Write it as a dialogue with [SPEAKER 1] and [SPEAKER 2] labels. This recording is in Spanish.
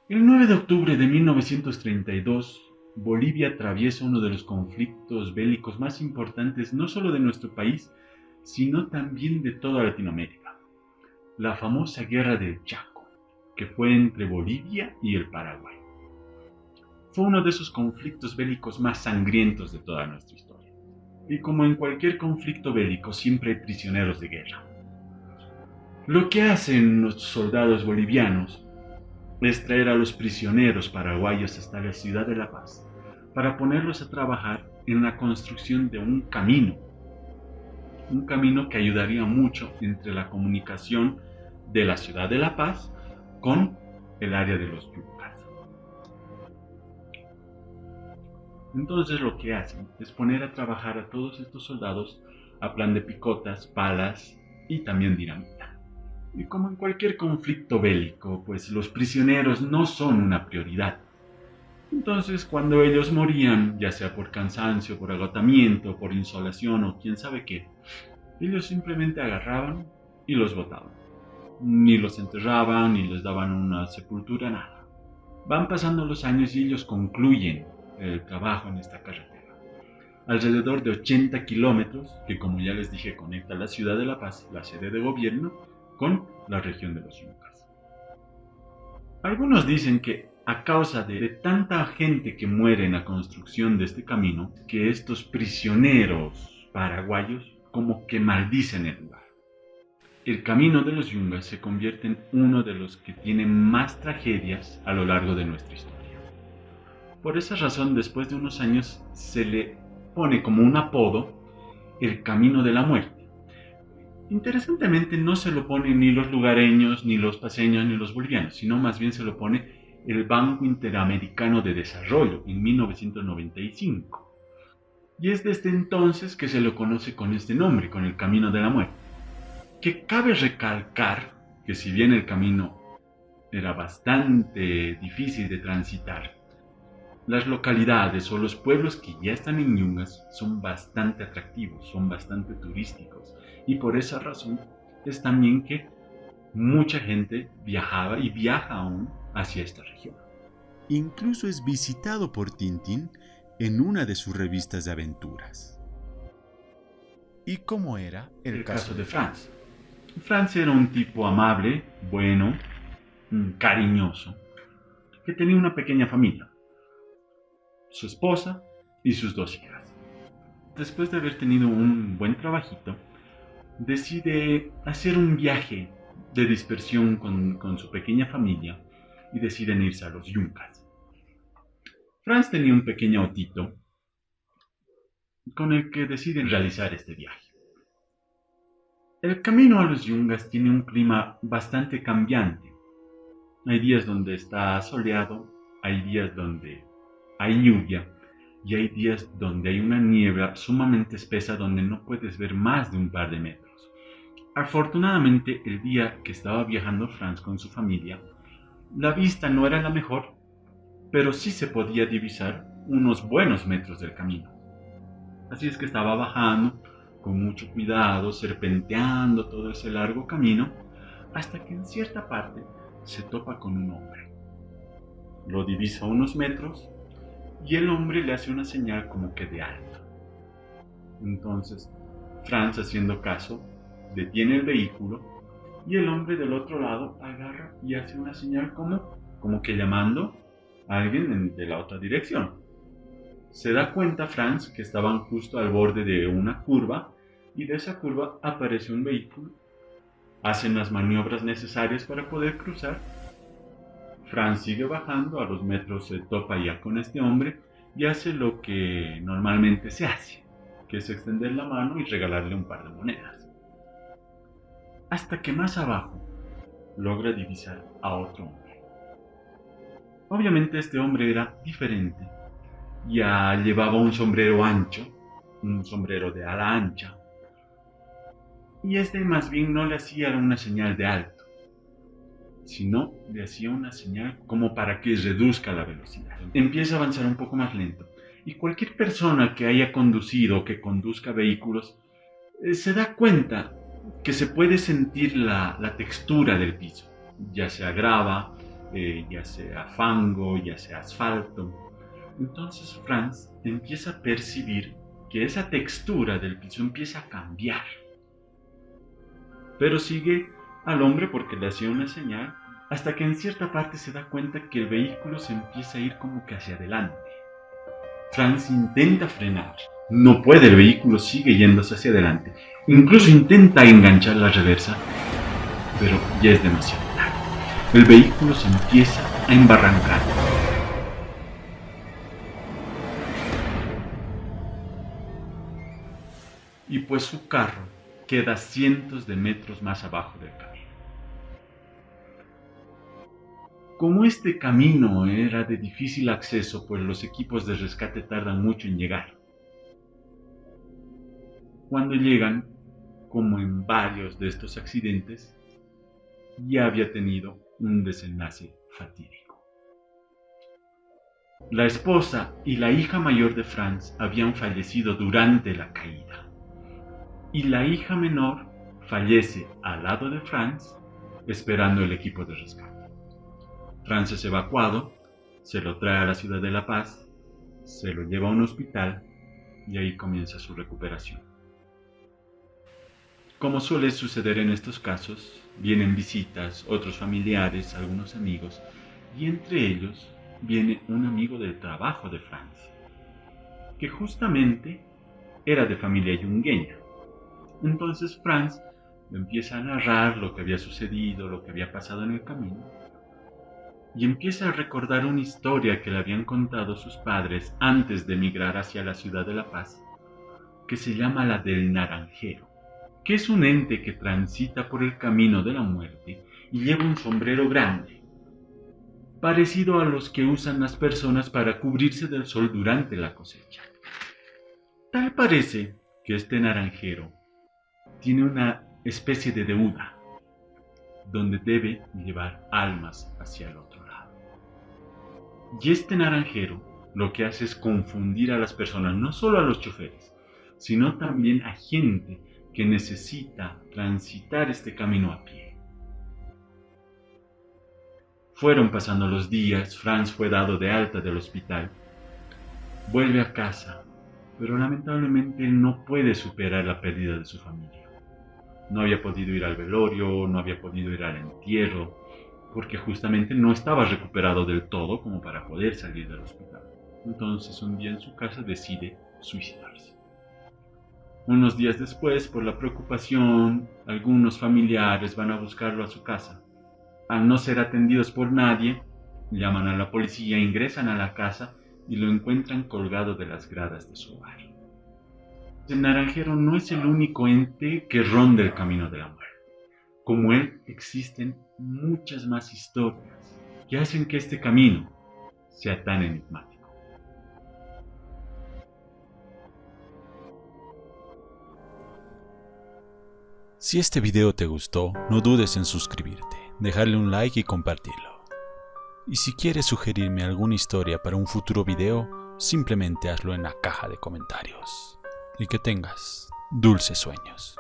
[SPEAKER 1] El 9 de octubre de 1932, Bolivia atraviesa uno de los conflictos bélicos más importantes no solo de nuestro país, sino también de toda Latinoamérica, la famosa Guerra del Chaco, que fue entre Bolivia y el Paraguay. Fue uno de esos conflictos bélicos más sangrientos de toda nuestra historia. Y como en cualquier conflicto bélico, siempre hay prisioneros de guerra. Lo que hacen los soldados bolivianos es traer a los prisioneros paraguayos hasta la ciudad de La Paz para ponerlos a trabajar en la construcción de un camino que ayudaría mucho entre la comunicación de la ciudad de La Paz con el área de los Yucas. Entonces lo que hacen es poner a trabajar a todos estos soldados a plan de picotas, palas y también dinamita. Y como en cualquier conflicto bélico, pues los prisioneros no son una prioridad. Entonces, cuando ellos morían, ya sea por cansancio, por agotamiento, por insolación o quién sabe qué, ellos simplemente agarraban y los botaban. Ni los enterraban, ni les daban una sepultura, nada. Van pasando los años y ellos concluyen el trabajo en esta carretera. Alrededor de 80 kilómetros, que como ya les dije conecta la ciudad de La Paz, la sede de gobierno, con la región de los Yucas. Algunos dicen que a causa de tanta gente que muere en la construcción de este camino, que estos prisioneros paraguayos como que maldicen el lugar. El camino de los Yungas se convierte en uno de los que tiene más tragedias a lo largo de nuestra historia. Por esa razón, después de unos años se le pone como un apodo el Camino de la Muerte. Interesantemente no se lo ponen ni los lugareños, ni los paseños, ni los bolivianos, sino más bien se lo pone el Banco Interamericano de Desarrollo en 1995. Y es desde entonces que se lo conoce con este nombre, con el Camino de la Muerte. Que cabe recalcar que si bien el camino era bastante difícil de transitar, las localidades o los pueblos que ya están en Yungas son bastante atractivos, son bastante turísticos y por esa razón es también que mucha gente viajaba y viaja aún hacia esta región.
[SPEAKER 2] Incluso es visitado por Tintín en una de sus revistas de aventuras. ¿Y cómo era
[SPEAKER 1] El caso de Franz. Franz era un tipo amable, bueno, cariñoso, que tenía una pequeña familia, su esposa y sus dos hijas. Después de haber tenido un buen trabajito, decide hacer un viaje de dispersión con su pequeña familia y deciden irse a los Yuncas. Franz tenía un pequeño autito con el que deciden realizar este viaje. El camino a los Yungas tiene un clima bastante cambiante. Hay días donde está soleado, hay días donde hay lluvia y hay días donde hay una niebla sumamente espesa donde no puedes ver más de un par de metros. Afortunadamente, el día que estaba viajando Franz con su familia, la vista no era la mejor, pero sí se podía divisar unos buenos metros del camino. Así es que estaba bajando con mucho cuidado, serpenteando todo ese largo camino, hasta que en cierta parte se topa con un hombre. Lo divisa unos metros y el hombre le hace una señal como que de alto. Entonces, Franz, haciendo caso, detiene el vehículo y el hombre del otro lado agarra y hace una señal como que llamando a alguien de la otra dirección. Se da cuenta Franz que estaban justo al borde de una curva y de esa curva aparece un vehículo. Hacen las maniobras necesarias para poder cruzar. Franz sigue bajando, a los metros se topa ya con este hombre y hace lo que normalmente se hace, que es extender la mano y regalarle un par de monedas. Hasta que más abajo logra divisar a otro hombre. Obviamente este hombre era diferente. Ya llevaba un sombrero ancho, un sombrero de ala ancha, y este más bien no le hacía una señal de alto, sino le hacía una señal como para que reduzca la velocidad. Empieza a avanzar un poco más lento, y cualquier persona que haya conducido o que conduzca vehículos se da cuenta que se puede sentir la textura del piso, ya sea grava, ya sea fango, ya sea asfalto. Entonces Franz empieza a percibir que esa textura del piso empieza a cambiar. Pero sigue al hombre porque le hacía una señal, hasta que en cierta parte se da cuenta que el vehículo se empieza a ir como que hacia adelante. Franz intenta frenar. No puede, el vehículo sigue yéndose hacia adelante. Incluso intenta enganchar la reversa, pero ya es demasiado tarde. El vehículo se empieza a embarrancar. Y pues su carro queda cientos de metros más abajo del camino. Como este camino era de difícil acceso, pues los equipos de rescate tardan mucho en llegar. Cuando llegan, como en varios de estos accidentes, ya había tenido un desenlace fatídico. La esposa y la hija mayor de Franz habían fallecido durante la caída, y la hija menor fallece al lado de Franz esperando el equipo de rescate. Franz es evacuado, se lo trae a la ciudad de La Paz, se lo lleva a un hospital y ahí comienza su recuperación. Como suele suceder en estos casos, vienen visitas, otros familiares, algunos amigos, y entre ellos viene un amigo del trabajo de Franz, que justamente era de familia yungueña. Entonces Franz le empieza a narrar lo que había sucedido, lo que había pasado en el camino, y empieza a recordar una historia que le habían contado sus padres antes de emigrar hacia la ciudad de La Paz, que se llama la del naranjero, que es un ente que transita por el camino de la muerte y lleva un sombrero grande, parecido a los que usan las personas para cubrirse del sol durante la cosecha. Tal parece que este naranjero tiene una especie de deuda, donde debe llevar almas hacia el otro lado. Y este naranjero lo que hace es confundir a las personas, no solo a los choferes, sino también a gente que necesita transitar este camino a pie. Fueron pasando los días, Franz fue dado de alta del hospital, vuelve a casa, pero lamentablemente no puede superar la pérdida de su familia. No había podido ir al velorio, no había podido ir al entierro, porque justamente no estaba recuperado del todo como para poder salir del hospital. Entonces un día en su casa decide suicidarse. Unos días después, por la preocupación, algunos familiares van a buscarlo a su casa. Al no ser atendidos por nadie, llaman a la policía, ingresan a la casa y lo encuentran colgado de las gradas de su hogar. El naranjero no es el único ente que ronda el camino de la muerte. Como él, existen muchas más historias que hacen que este camino sea tan enigmático.
[SPEAKER 2] Si este video te gustó, no dudes en suscribirte, dejarle un like y compartirlo. Y si quieres sugerirme alguna historia para un futuro video, simplemente hazlo en la caja de comentarios. Y que tengas dulces sueños.